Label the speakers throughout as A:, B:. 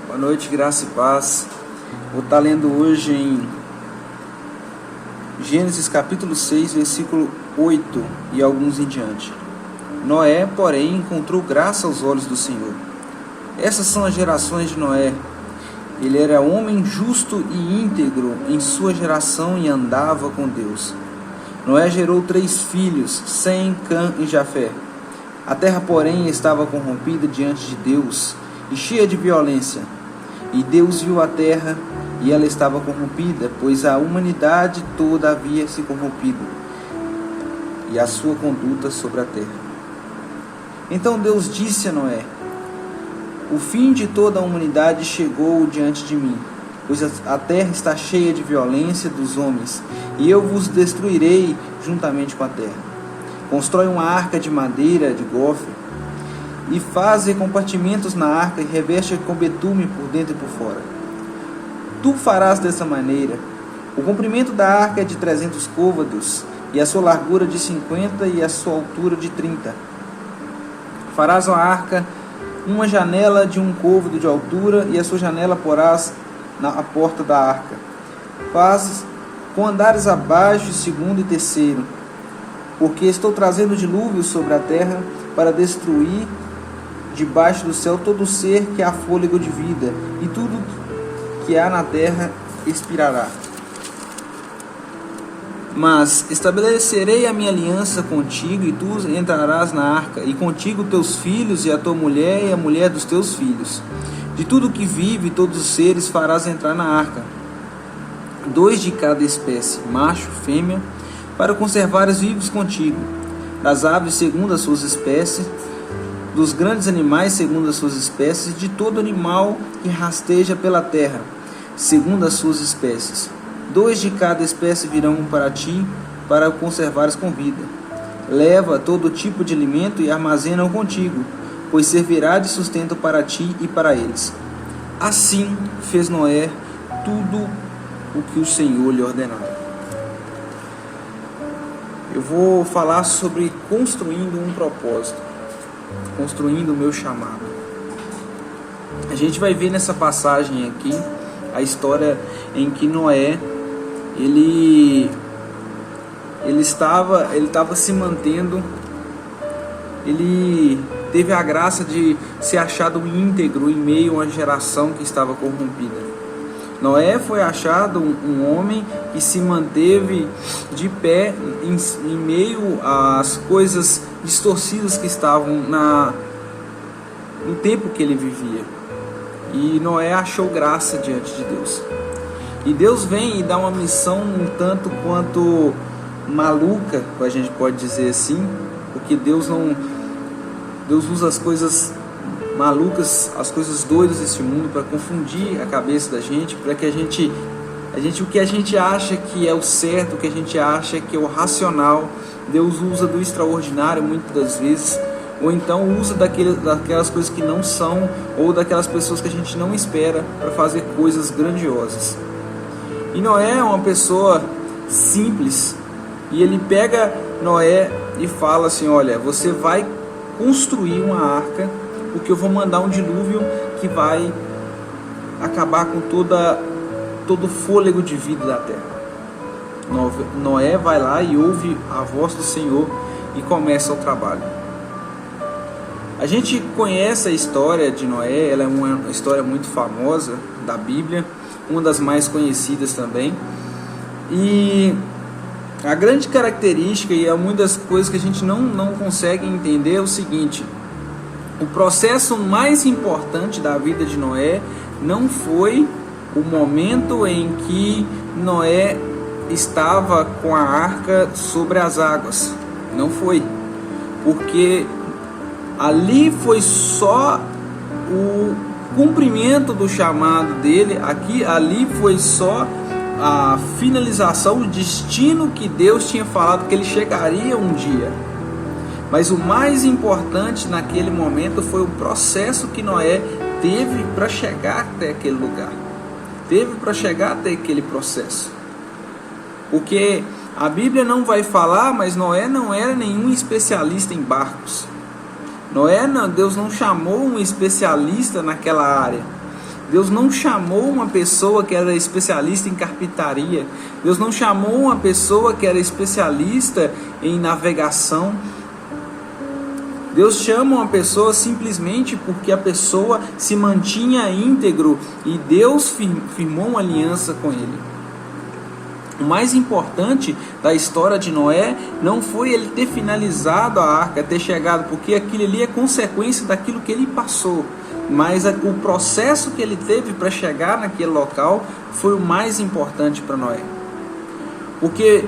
A: Boa noite, graça e paz. Vou estar lendo hoje em Gênesis capítulo 6, versículo 8 e alguns em diante. Noé, porém, encontrou graça aos olhos do Senhor. Essas são as gerações de Noé. Ele era homem justo e íntegro em sua geração e andava com Deus. Noé gerou 3 filhos, Sem, Cã e Jafé. A terra, porém, estava corrompida diante de Deus e cheia de violência. E Deus viu a terra, e ela estava corrompida, pois a humanidade toda havia se corrompido, e a sua conduta sobre a terra. Então Deus disse a Noé: o fim de toda a humanidade chegou diante de mim, pois a terra está cheia de violência dos homens, e eu vos destruirei juntamente com a terra. Constrói uma arca de madeira de gofre, e faze compartimentos na arca, e reveste com betume por dentro e por fora. Tu farás dessa maneira: o comprimento da arca é de 300 côvados, e a sua largura de 50, e a sua altura de 30. Farás a arca uma janela de 1 côvado de altura, e a sua janela porás na porta da arca. Fazes com andares abaixo, segundo e terceiro, porque estou trazendo dilúvio sobre a terra, para destruir debaixo do céu todo ser que há fôlego de vida, e tudo que há na terra expirará. Mas estabelecerei a minha aliança contigo, e tu entrarás na arca, e contigo teus filhos, e a tua mulher, e a mulher dos teus filhos. De tudo que vive, todos os seres farás entrar na arca, 2 de cada espécie, macho, fêmea, para conservares vivos contigo, das aves segundo as suas espécies, dos grandes animais segundo as suas espécies, de todo animal que rasteja pela terra, segundo as suas espécies. 2 de cada espécie virão para ti, para o conservares com vida. Leva todo tipo de alimento e armazena-o contigo, pois servirá de sustento para ti e para eles. Assim fez Noé tudo o que o Senhor lhe ordenava. Eu vou falar sobre construindo um propósito, construindo o meu chamado. A gente vai ver nessa passagem aqui a história em que Noé ele estava se mantendo, ele teve a graça de ser achado íntegro em meio a uma geração que estava corrompida. Noé foi achado um homem que se manteve de pé em meio às coisas distorcidas que estavam no tempo que ele vivia. E Noé achou graça diante de Deus. E Deus vem e dá uma missão um tanto quanto maluca, a gente pode dizer assim, porque Deus usa as coisas malucas, as coisas doidas desse mundo para confundir a cabeça da gente, para que o que a gente acha que é o certo, o que a gente acha que é o racional, Deus usa do extraordinário muitas das vezes, ou então usa daquelas coisas que não são, ou daquelas pessoas que a gente não espera para fazer coisas grandiosas. E Noé é uma pessoa simples, e ele pega Noé e fala assim: olha, você vai construir uma arca, porque eu vou mandar um dilúvio que vai acabar com todo o fôlego de vida da terra. Noé vai lá e ouve a voz do Senhor e começa o trabalho. A gente conhece a história de Noé, ela é uma história muito famosa da Bíblia, uma das mais conhecidas também. E a grande característica e uma das coisas que a gente não consegue entender é o seguinte: o processo mais importante da vida de Noé não foi o momento em que Noé estava com a arca sobre as águas. Não foi. Porque ali foi só o cumprimento do chamado dele. Ali foi só a finalização, o destino que Deus tinha falado que ele chegaria um dia. Mas o mais importante naquele momento foi o processo que Noé teve para chegar até aquele lugar. Teve para chegar até aquele processo. Porque a Bíblia não vai falar, mas Noé não era nenhum especialista em barcos. Deus não chamou um especialista naquela área. Deus não chamou uma pessoa que era especialista em carpintaria. Deus não chamou uma pessoa que era especialista em navegação. Deus chama uma pessoa simplesmente porque a pessoa se mantinha íntegro e Deus firmou uma aliança com ele. O mais importante da história de Noé não foi ele ter finalizado a arca, ter chegado, porque aquilo ali é consequência daquilo que ele passou. Mas o processo que ele teve para chegar naquele local foi o mais importante para Noé. Porque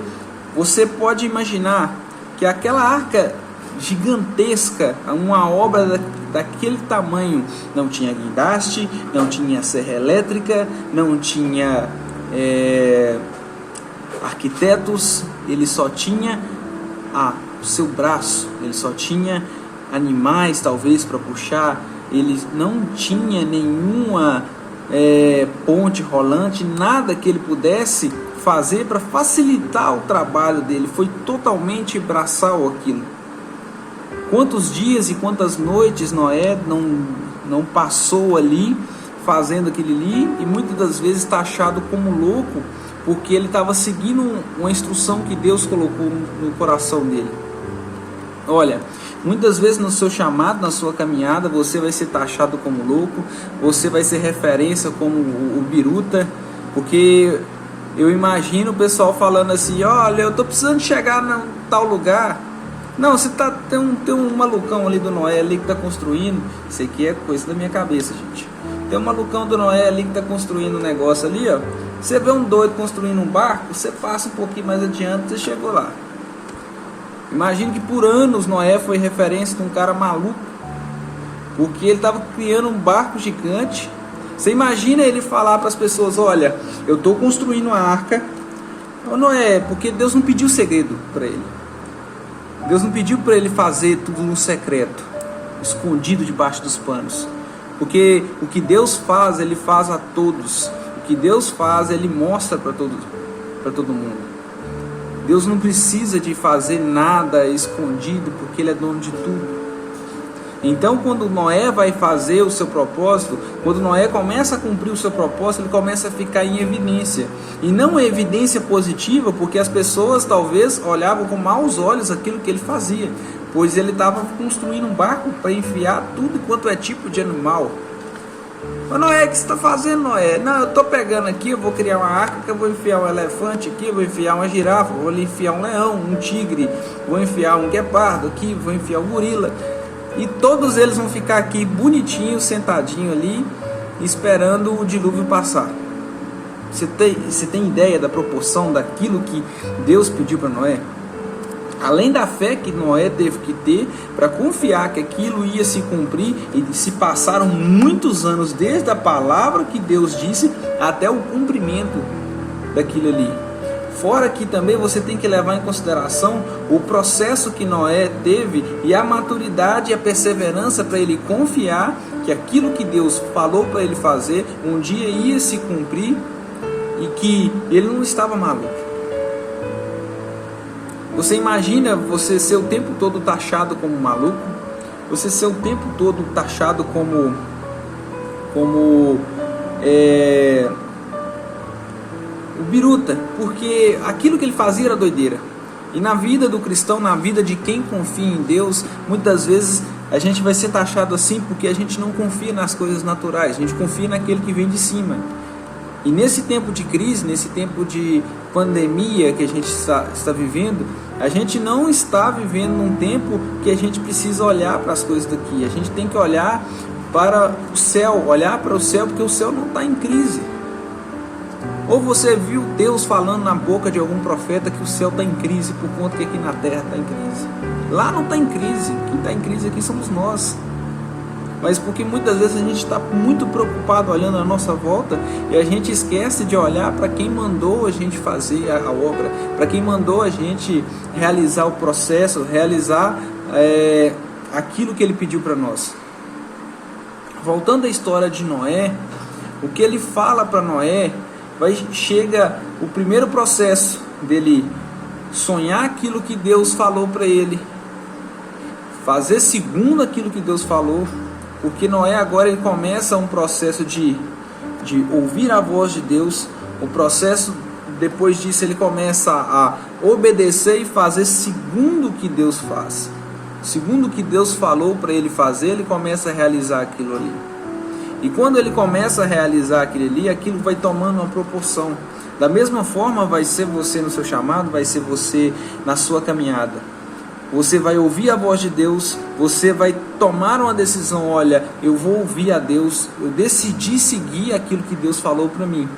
A: você pode imaginar que aquela arca gigantesca, uma obra daquele tamanho, não tinha guindaste, não tinha serra elétrica, não tinha arquitetos, ele só tinha o seu braço, ele só tinha animais talvez para puxar, ele não tinha nenhuma ponte rolante, nada que ele pudesse fazer para facilitar o trabalho dele, foi totalmente braçal aquilo. Quantos dias e quantas noites Noé não passou ali fazendo aquilo ali, e muitas das vezes taxado como louco, porque ele estava seguindo uma instrução que Deus colocou no coração dele. Olha, muitas vezes no seu chamado, na sua caminhada, você vai ser taxado como louco, você vai ser referência como o biruta, porque eu imagino o pessoal falando assim: olha, eu estou precisando chegar em tal lugar. Não, você tem um malucão ali do Noé ali que está construindo. Isso aqui é coisa da minha cabeça, gente. Tem um malucão do Noé ali que está construindo um negócio ali, ó. Você vê um doido construindo um barco, você passa um pouquinho mais adiante, você chegou lá. Imagino que por anos Noé foi referência de um cara maluco, porque ele estava criando um barco gigante. Você imagina ele falar para as pessoas: olha, eu estou construindo uma arca. Noé, porque Deus não pediu segredo para ele. Deus não pediu para ele fazer tudo no secreto, escondido debaixo dos panos. Porque o que Deus faz, Ele faz a todos. O que Deus faz, Ele mostra para todo mundo. Deus não precisa de fazer nada escondido, porque Ele é dono de tudo. Então, quando Noé vai fazer o seu propósito, quando Noé começa a cumprir o seu propósito, ele começa a ficar em evidência. E não é evidência positiva, porque as pessoas talvez olhavam com maus olhos aquilo que ele fazia, pois ele estava construindo um barco para enfiar tudo quanto é tipo de animal. Mas Noé, o que você está fazendo, Noé? Não, eu estou pegando aqui, eu vou criar uma arca, que eu vou enfiar um elefante aqui, eu vou enfiar uma girafa, vou enfiar um leão, um tigre, vou enfiar um guepardo aqui, vou enfiar um gorila. E todos eles vão ficar aqui bonitinhos, sentadinhos ali, esperando o dilúvio passar. Você tem ideia da proporção daquilo que Deus pediu para Noé? Além da fé que Noé teve que ter para confiar que aquilo ia se cumprir, e se passaram muitos anos desde a palavra que Deus disse até o cumprimento daquilo ali. Fora que também você tem que levar em consideração o processo que Noé teve e a maturidade e a perseverança para ele confiar que aquilo que Deus falou para ele fazer um dia ia se cumprir e que ele não estava maluco. Você imagina você ser o tempo todo taxado como maluco? Você ser o tempo todo taxado como o biruta, porque aquilo que ele fazia era doideira. E na vida do cristão, na vida de quem confia em Deus, muitas vezes a gente vai ser taxado assim porque a gente não confia nas coisas naturais, a gente confia naquele que vem de cima. E nesse tempo de crise, nesse tempo de pandemia que a gente está vivendo, a gente não está vivendo num tempo que a gente precisa olhar para as coisas daqui. A gente tem que olhar para o céu, porque o céu não está em crise. Ou você viu Deus falando na boca de algum profeta que o céu está em crise por conta que aqui na terra está em crise? Lá não está em crise, quem está em crise aqui somos nós. Mas porque muitas vezes a gente está muito preocupado olhando a nossa volta e a gente esquece de olhar para quem mandou a gente fazer a obra, para quem mandou a gente realizar o processo, realizar aquilo que ele pediu para nós. Voltando à história de Noé, o que ele fala para Noé, chega o primeiro processo dele sonhar aquilo que Deus falou para ele, fazer segundo aquilo que Deus falou, porque Noé agora ele começa um processo de de ouvir a voz de Deus, o processo, depois disso, ele começa a obedecer e fazer segundo o que Deus faz. Segundo o que Deus falou para ele fazer, ele começa a realizar aquilo ali. E quando ele começa a realizar aquilo ali, aquilo vai tomando uma proporção. Da mesma forma vai ser você no seu chamado, vai ser você na sua caminhada. Você vai ouvir a voz de Deus, você vai tomar uma decisão, olha, eu vou ouvir a Deus, eu decidi seguir aquilo que Deus falou para mim.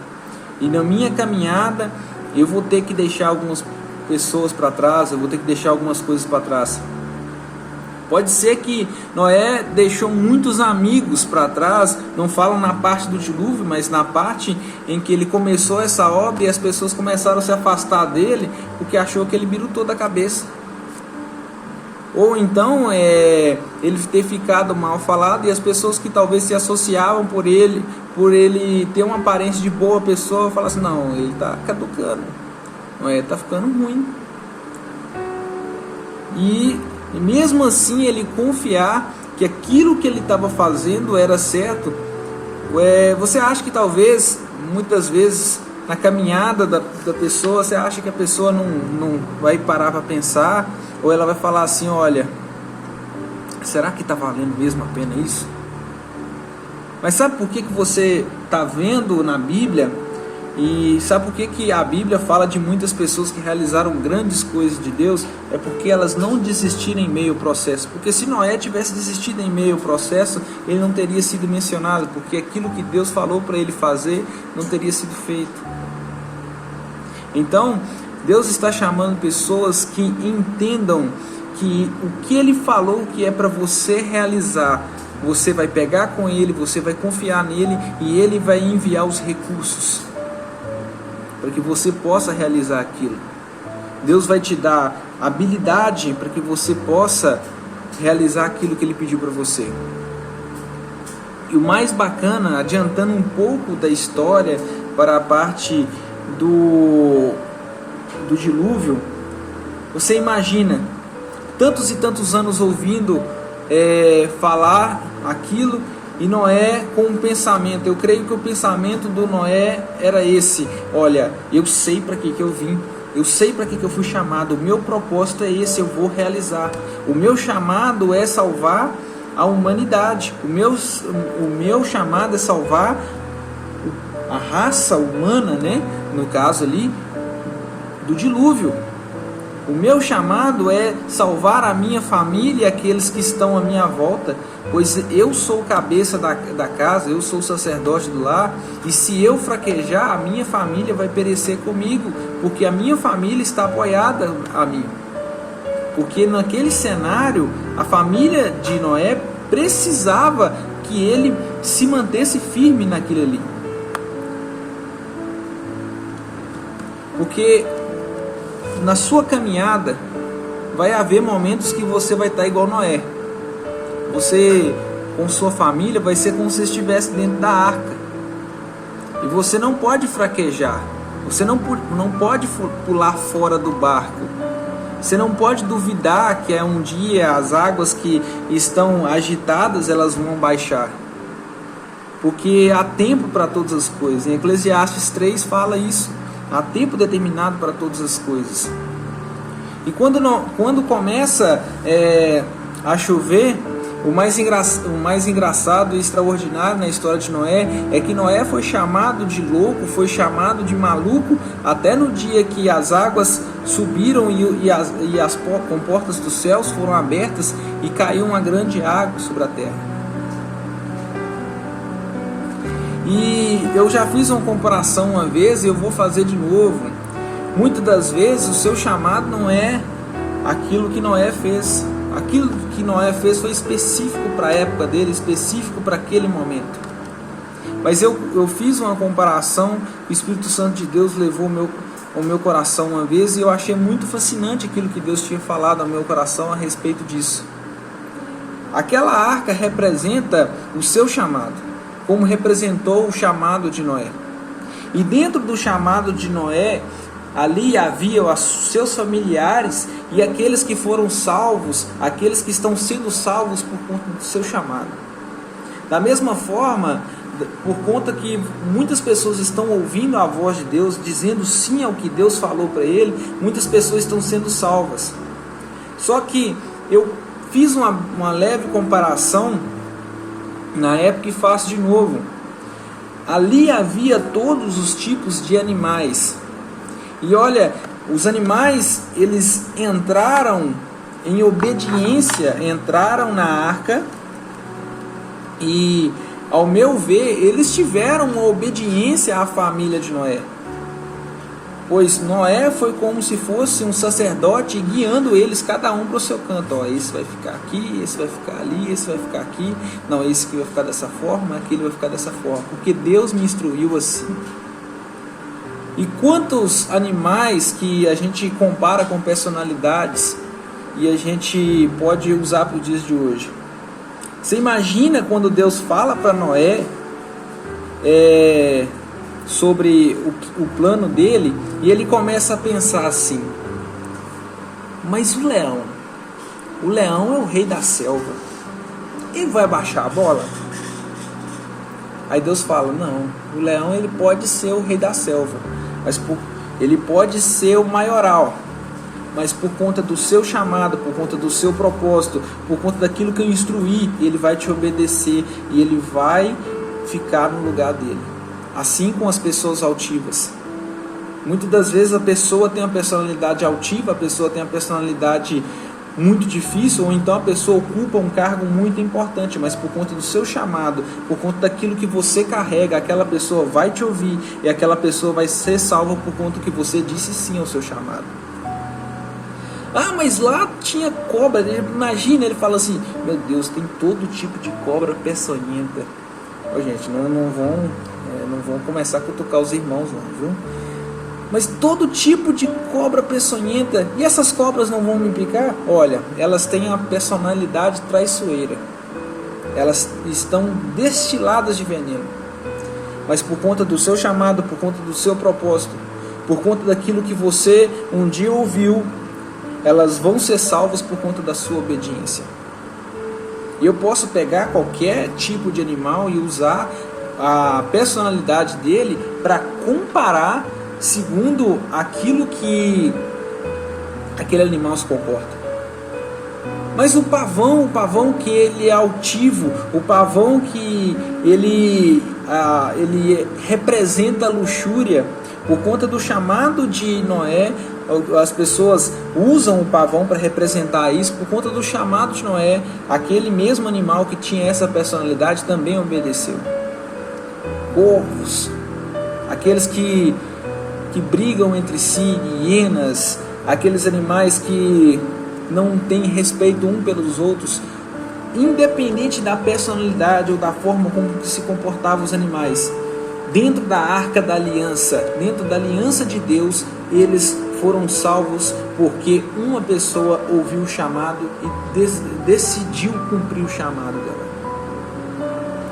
A: E na minha caminhada, eu vou ter que deixar algumas pessoas para trás, eu vou ter que deixar algumas coisas para trás. Pode ser que Noé deixou muitos amigos para trás, não falam na parte do dilúvio, mas na parte em que ele começou essa obra e as pessoas começaram a se afastar dele, porque achou que ele birutou da cabeça. Ou então ele ter ficado mal falado e as pessoas que talvez se associavam por ele ter uma aparência de boa pessoa, falam assim, não, ele está caducando, Noé está ficando ruim. E mesmo assim ele confiar que aquilo que ele estava fazendo era certo. Você acha que talvez, muitas vezes, na caminhada da pessoa, você acha que a pessoa não vai parar para pensar, ou ela vai falar assim, olha, será que está valendo mesmo a pena isso? Mas sabe por que você está vendo na Bíblia? E sabe por que a Bíblia fala de muitas pessoas que realizaram grandes coisas de Deus? É porque elas não desistiram em meio ao processo. Porque se Noé tivesse desistido em meio ao processo, ele não teria sido mencionado, porque aquilo que Deus falou para ele fazer não teria sido feito. Então, Deus está chamando pessoas que entendam que o que Ele falou que é para você realizar, você vai pegar com Ele, você vai confiar nele e Ele vai enviar os recursos para que você possa realizar aquilo. Deus vai te dar habilidade para que você possa realizar aquilo que Ele pediu para você. E o mais bacana, adiantando um pouco da história para a parte do dilúvio, você imagina tantos e tantos anos ouvindo falar aquilo, e Noé com um pensamento. Eu creio que o pensamento do Noé era esse: olha, eu sei para que eu vim, eu sei para que eu fui chamado, o meu propósito é esse, eu vou realizar. O meu chamado é salvar a humanidade, o meu chamado é salvar a raça humana, né? No caso ali do dilúvio. O meu chamado é salvar a minha família e aqueles que estão à minha volta, pois eu sou o cabeça da casa, eu sou o sacerdote do lar, e se eu fraquejar, a minha família vai perecer comigo, porque a minha família está apoiada a mim. Porque naquele cenário, a família de Noé precisava que ele se mantesse firme naquilo ali. Porque na sua caminhada vai haver momentos que você vai estar igual Noé. Você com sua família vai ser como se estivesse dentro da arca. E você não pode fraquejar. Você não pode pular fora do barco. Você não pode duvidar que um dia as águas que estão agitadas elas vão baixar. Porque há tempo para todas as coisas. Em Eclesiastes 3 fala isso. Há tempo determinado para todas as coisas. E quando começa a chover, o mais engraçado e extraordinário na história de Noé é que Noé foi chamado de louco, foi chamado de maluco, até no dia que as águas subiram e as comportas dos céus foram abertas e caiu uma grande água sobre a terra. E eu já fiz uma comparação uma vez e eu vou fazer de novo. Muitas das vezes o seu chamado não é aquilo que Noé fez. Aquilo que Noé fez foi específico para a época dele, específico para aquele momento. Mas eu fiz uma comparação, o Espírito Santo de Deus levou ao meu coração uma vez e eu achei muito fascinante aquilo que Deus tinha falado ao meu coração a respeito disso. Aquela arca representa o seu chamado, como representou o chamado de Noé. E dentro do chamado de Noé, ali havia os seus familiares e aqueles que foram salvos, aqueles que estão sendo salvos por conta do seu chamado. Da mesma forma, por conta que muitas pessoas estão ouvindo a voz de Deus, dizendo sim ao que Deus falou para ele, muitas pessoas estão sendo salvas. Só que eu fiz uma leve comparação na época e faço de novo. Ali havia todos os tipos de animais. E olha, os animais, eles entraram em obediência, entraram na arca e, ao meu ver, eles tiveram uma obediência à família de Noé. Pois Noé foi como se fosse um sacerdote guiando eles, cada um para o seu canto. Ó, esse vai ficar aqui, esse vai ficar ali, esse vai ficar aqui. Não, esse aqui vai ficar dessa forma, aquele vai ficar dessa forma. Porque Deus me instruiu assim. E quantos animais que a gente compara com personalidades e a gente pode usar para os dias de hoje. Você imagina quando Deus fala para Noé sobre o plano dele, e ele começa a pensar assim: mas o leão é o rei da selva, ele vai baixar a bola? Aí Deus fala: não, o leão ele pode ser o rei da selva, mas ele pode ser o maioral, mas por conta do seu chamado, por conta do seu propósito, por conta daquilo que eu instruí, ele vai te obedecer e ele vai ficar no lugar dele. Assim com as pessoas altivas. Muitas das vezes a pessoa tem uma personalidade altiva, a pessoa tem uma personalidade muito difícil, ou então a pessoa ocupa um cargo muito importante, mas por conta do seu chamado, por conta daquilo que você carrega, aquela pessoa vai te ouvir e aquela pessoa vai ser salva por conta que você disse sim ao seu chamado. Ah, mas lá tinha cobra. Imagina, ele fala assim: meu Deus, tem todo tipo de cobra peçonhenta. Ô, gente, não vão começar a cutucar os irmãos não, viu? Mas todo tipo de cobra peçonhenta. E essas cobras não vão me picar? Olha, elas têm a personalidade traiçoeira. Elas estão destiladas de veneno. Mas por conta do seu chamado, por conta do seu propósito, por conta daquilo que você um dia ouviu, elas vão ser salvas por conta da sua obediência. E eu posso pegar qualquer tipo de animal e usar a personalidade dele para comparar segundo aquilo que aquele animal se comporta. Mas o pavão que ele é altivo, o pavão que ele representa a luxúria, por conta do chamado de Noé, as pessoas usam o pavão para representar isso. Por conta do chamado de Noé, aquele mesmo animal que tinha essa personalidade também obedeceu. Corvos, aqueles que brigam entre si, hienas, aqueles animais que não têm respeito um pelos outros, independente da personalidade ou da forma como se comportavam os animais. Dentro da arca da aliança, dentro da aliança de Deus, eles foram salvos porque uma pessoa ouviu o chamado e decidiu cumprir o chamado dela.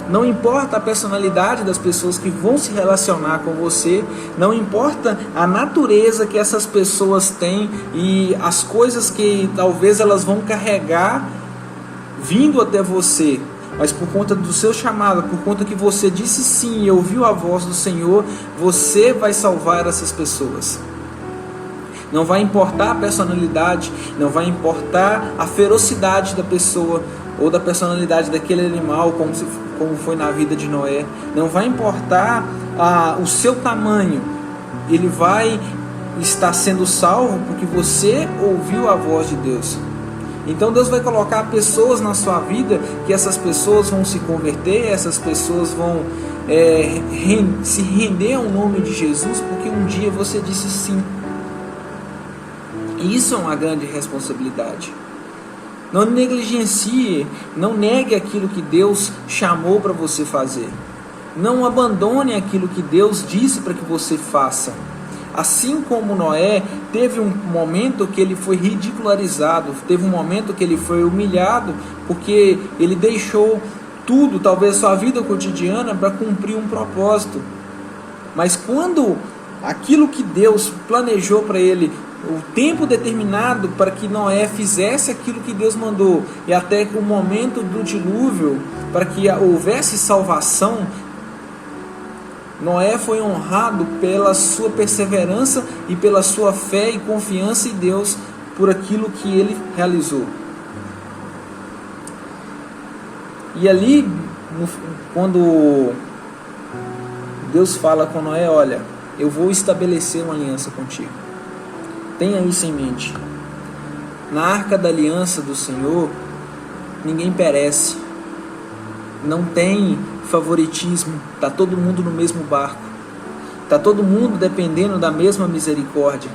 A: Não importa a personalidade das pessoas que vão se relacionar com você, não importa a natureza que essas pessoas têm e as coisas que talvez elas vão carregar vindo até você, mas por conta do seu chamado, por conta que você disse sim e ouviu a voz do Senhor, você vai salvar essas pessoas. Não vai importar a personalidade, não vai importar a ferocidade da pessoa ou da personalidade daquele animal, como foi na vida de Noé. Não vai importar o seu tamanho. Ele vai estar sendo salvo porque você ouviu a voz de Deus. Então Deus vai colocar pessoas na sua vida que essas pessoas vão se converter, essas pessoas vão se render ao nome de Jesus porque um dia você disse sim. E isso é uma grande responsabilidade. Não negligencie, não negue aquilo que Deus chamou para você fazer. Não abandone aquilo que Deus disse para que você faça. Assim como Noé, teve um momento que ele foi ridicularizado, teve um momento que ele foi humilhado, porque ele deixou tudo, talvez sua vida cotidiana, para cumprir um propósito. Mas quando aquilo que Deus planejou para ele, o tempo determinado para que Noé fizesse aquilo que Deus mandou, e até o momento do dilúvio, para que houvesse salvação, Noé foi honrado pela sua perseverança e pela sua fé e confiança em Deus por aquilo que ele realizou. E ali, quando Deus fala com Noé, olha, eu vou estabelecer uma aliança contigo. Tenha isso em mente. Na arca da aliança do Senhor, ninguém perece. Não tem favoritismo. Está todo mundo no mesmo barco. Está todo mundo dependendo da mesma misericórdia.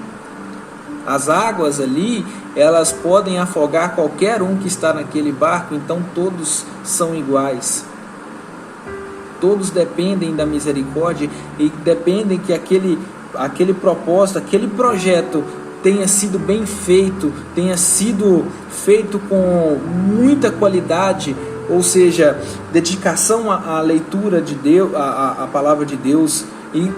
A: As águas ali, elas podem afogar qualquer um que está naquele barco, então todos são iguais. Todos dependem da misericórdia e dependem que aquele propósito, aquele projeto tenha sido bem feito, tenha sido feito com muita qualidade, ou seja, dedicação à leitura de Deus, à palavra de Deus. E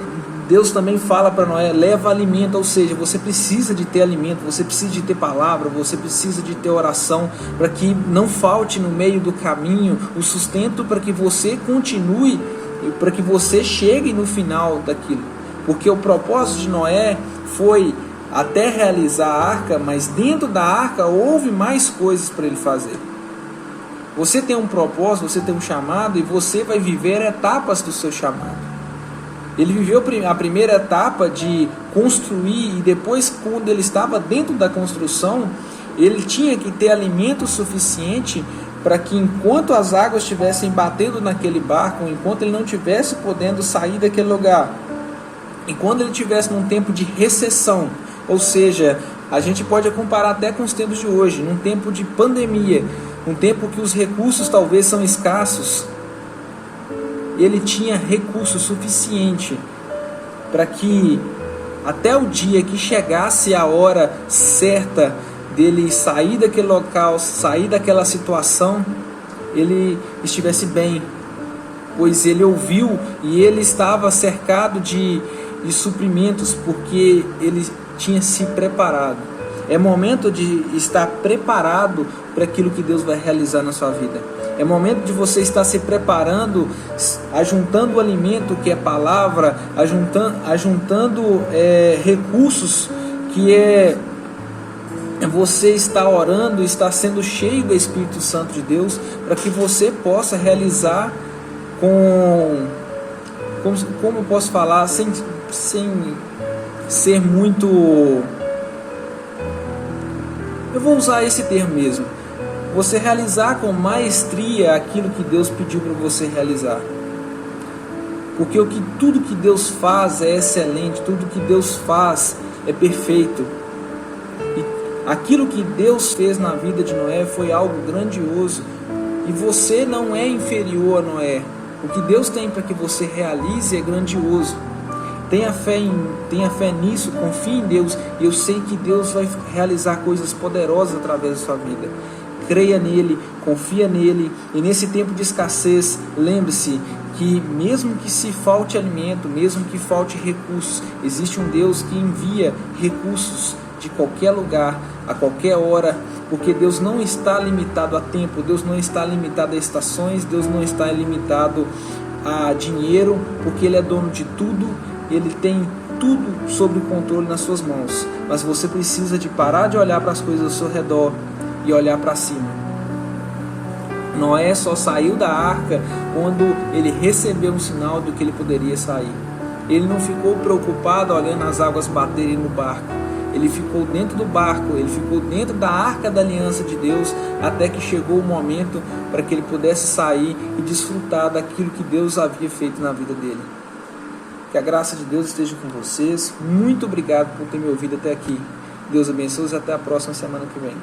A: Deus também fala para Noé, leva alimento, ou seja, você precisa de ter alimento, você precisa de ter palavra, você precisa de ter oração, para que não falte no meio do caminho o sustento para que você continue, para que você chegue no final daquilo. Porque o propósito de Noé foi até realizar a arca, mas dentro da arca houve mais coisas para ele fazer. Você tem um propósito, você tem um chamado, e você vai viver etapas do seu chamado. Ele viveu a primeira etapa de construir, e depois, quando ele estava dentro da construção, ele tinha que ter alimento suficiente para que, enquanto as águas estivessem batendo naquele barco, enquanto ele não estivesse podendo sair daquele lugar, e quando ele estivesse num tempo de recessão, ou seja, a gente pode comparar até com os tempos de hoje, num tempo de pandemia, um tempo que os recursos talvez são escassos, ele tinha recurso suficiente para que até o dia que chegasse a hora certa dele sair daquele local, sair daquela situação, ele estivesse bem, pois ele ouviu e ele estava cercado de suprimentos, porque ele tinha se preparado. É momento de estar preparado para aquilo que Deus vai realizar na sua vida. É momento de você estar se preparando, ajuntando o alimento que é palavra, ajuntando recursos que é você estar orando, estar sendo cheio do Espírito Santo de Deus, para que você possa realizar como eu posso falar, sem ser muito... Eu vou usar esse termo mesmo. Você realizar com maestria aquilo que Deus pediu para você realizar. Porque tudo que Deus faz é excelente, tudo que Deus faz é perfeito. E aquilo que Deus fez na vida de Noé foi algo grandioso. E você não é inferior a Noé. O que Deus tem para que você realize é grandioso. Tenha fé nisso, confie em Deus. E eu sei que Deus vai realizar coisas poderosas através da sua vida. Creia nele, confia nele. E nesse tempo de escassez, lembre-se que mesmo que se falte alimento, mesmo que falte recursos, existe um Deus que envia recursos de qualquer lugar, a qualquer hora, porque Deus não está limitado a tempo, Deus não está limitado a estações, Deus não está limitado a dinheiro, porque Ele é dono de tudo, Ele tem tudo sob o controle nas suas mãos. Mas você precisa de parar de olhar para as coisas ao seu redor e olhar para cima. Noé só saiu da arca quando ele recebeu um sinal do que ele poderia sair. Ele não ficou preocupado olhando as águas baterem no barco. Ele ficou dentro do barco, ele ficou dentro da arca da aliança de Deus, até que chegou o momento para que ele pudesse sair e desfrutar daquilo que Deus havia feito na vida dele. Que a graça de Deus esteja com vocês. Muito obrigado por ter me ouvido até aqui. Deus abençoe e até a próxima semana que vem.